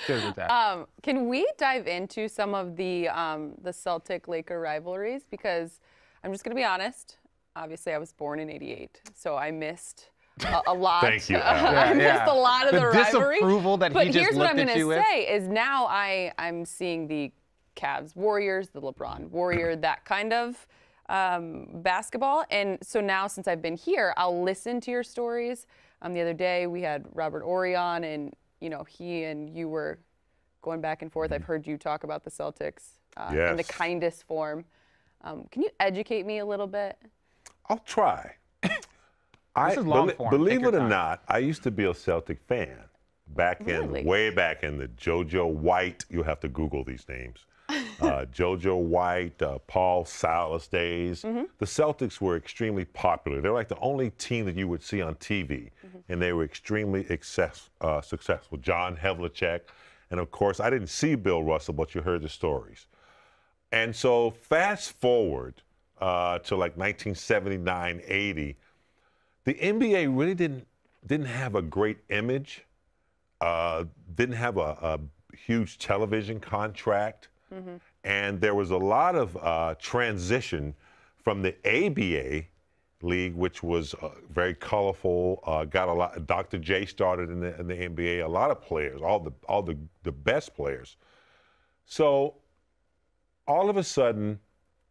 good with that. Can we dive into some of the Celtic-Laker rivalries? Because I'm just going to be honest. Obviously, I was born in '88, so I missed a lot. Thank you, Al. I missed a lot of the rivalry. Disapproval that he just looked at you with. But here's what I'm going to say is now I'm seeing the Cavs Warriors, the LeBron Warrior, that kind of basketball. And so now since I've been here, I'll listen to your stories. The other day we had Robert Orion, and he and you were going back and forth. I've heard you talk about the Celtics in the kindest form. Can you educate me a little bit? I'll try. Believe it or not, I used to be a Celtic fan way back in the JoJo White. You'll have to Google these names. JoJo White, Paul Silas days. The Celtics were extremely popular. They're like the only team that you would see on TV, and they were extremely successful. John Havlicek, and of course, I didn't see Bill Russell, but you heard the stories. And so fast forward to like 1979, 80, the NBA really didn't have a great image, didn't have a huge television contract, and there was a lot of transition from the ABA league, which was very colorful, got a lot. Dr. J started in the NBA, a lot of players, all the best players. So all of a sudden,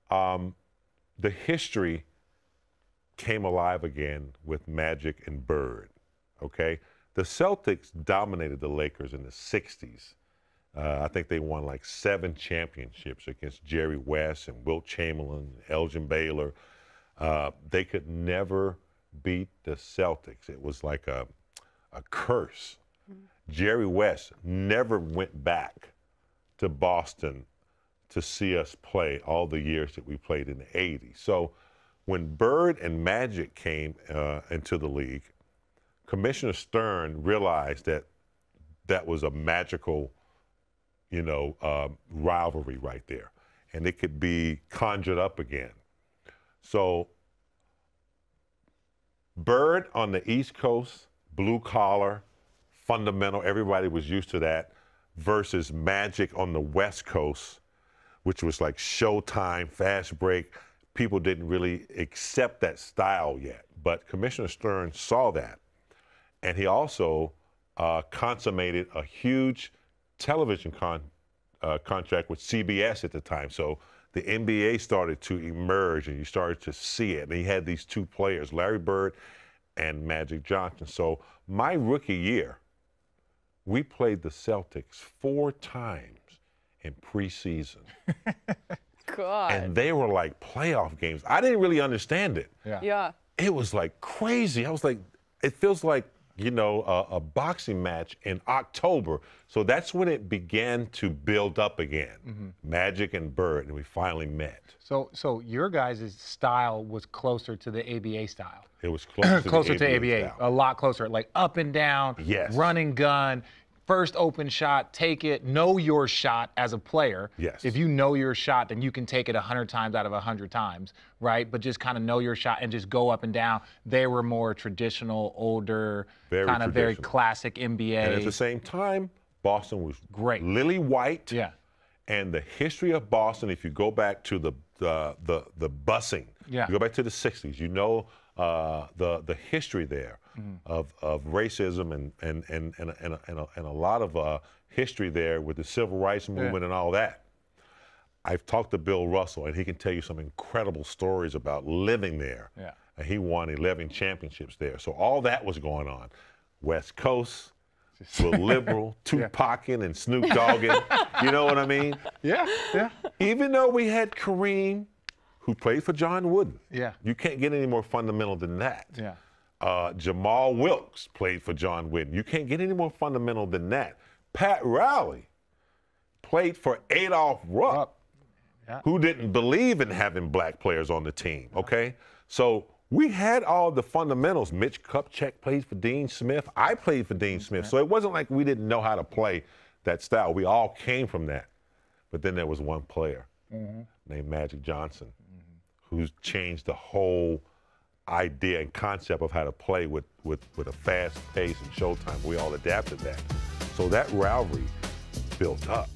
the history came alive again with Magic and Bird, okay? The Celtics dominated the Lakers in the 60s. I think they won like 7 championships against Jerry West and Wilt Chamberlain, Elgin Baylor. They could never beat the Celtics. It was like a curse. Jerry West never went back to Boston to see us play all the years that we played in the 80s. So when Bird and Magic came into the league, Commissioner Stern realized that that was a magical, rivalry right there, and it could be conjured up again. So Bird on the East Coast, blue collar, fundamental, everybody was used to that, versus Magic on the West Coast, which was like Showtime, fast break. People didn't really accept that style yet, but Commissioner Stern saw that. And he also consummated a huge television contract with CBS at the time. So the NBA started to emerge, and you started to see it. And he had these 2 players, Larry Bird and Magic Johnson. So my rookie year, we played the Celtics 4 times in preseason. God. And they were like playoff games. I didn't really understand it. Yeah. It was like crazy. I was like, it feels like, a boxing match in October. So that's when it began to build up again. Magic and Bird, and we finally met. So your guys' style was closer to the ABA style. It was closer to ABA, a lot closer, like up and down, run and gun. First open shot, take it, know your shot as a player. Yes. If you know your shot, then you can take it 100 times out of 100 times, right? But just kind of know your shot and just go up and down. They were more traditional, older, kind of very classic NBA. And at the same time, Boston was great. Lily White. Yeah. And the history of Boston, if you go back to the busing, you go back to the 60s, the history there of racism and a lot of history there with the civil rights movement and all that. I've talked to Bill Russell, and he can tell you some incredible stories about living there. Yeah. And he won 11 championships there. So all that was going on. West Coast, were liberal, Tupac-ing and Snoop Dogging. You know what I mean? Yeah. Even though we had Kareem, who played for John Wooden. Yeah. You can't get any more fundamental than that. Yeah. Jamal Wilkes played for John Wooden. You can't get any more fundamental than that. Pat Riley played for Adolph Rupp, who didn't believe in having black players on the team, okay? So we had all the fundamentals. Mitch Kupchak played for Dean Smith. I played for Dean Smith. So it wasn't like we didn't know how to play that style. We all came from that. But then there was one player named Magic Johnson who's changed the whole idea and concept of how to play with a fast pace and showtime. We all adapted that. So that rivalry built up.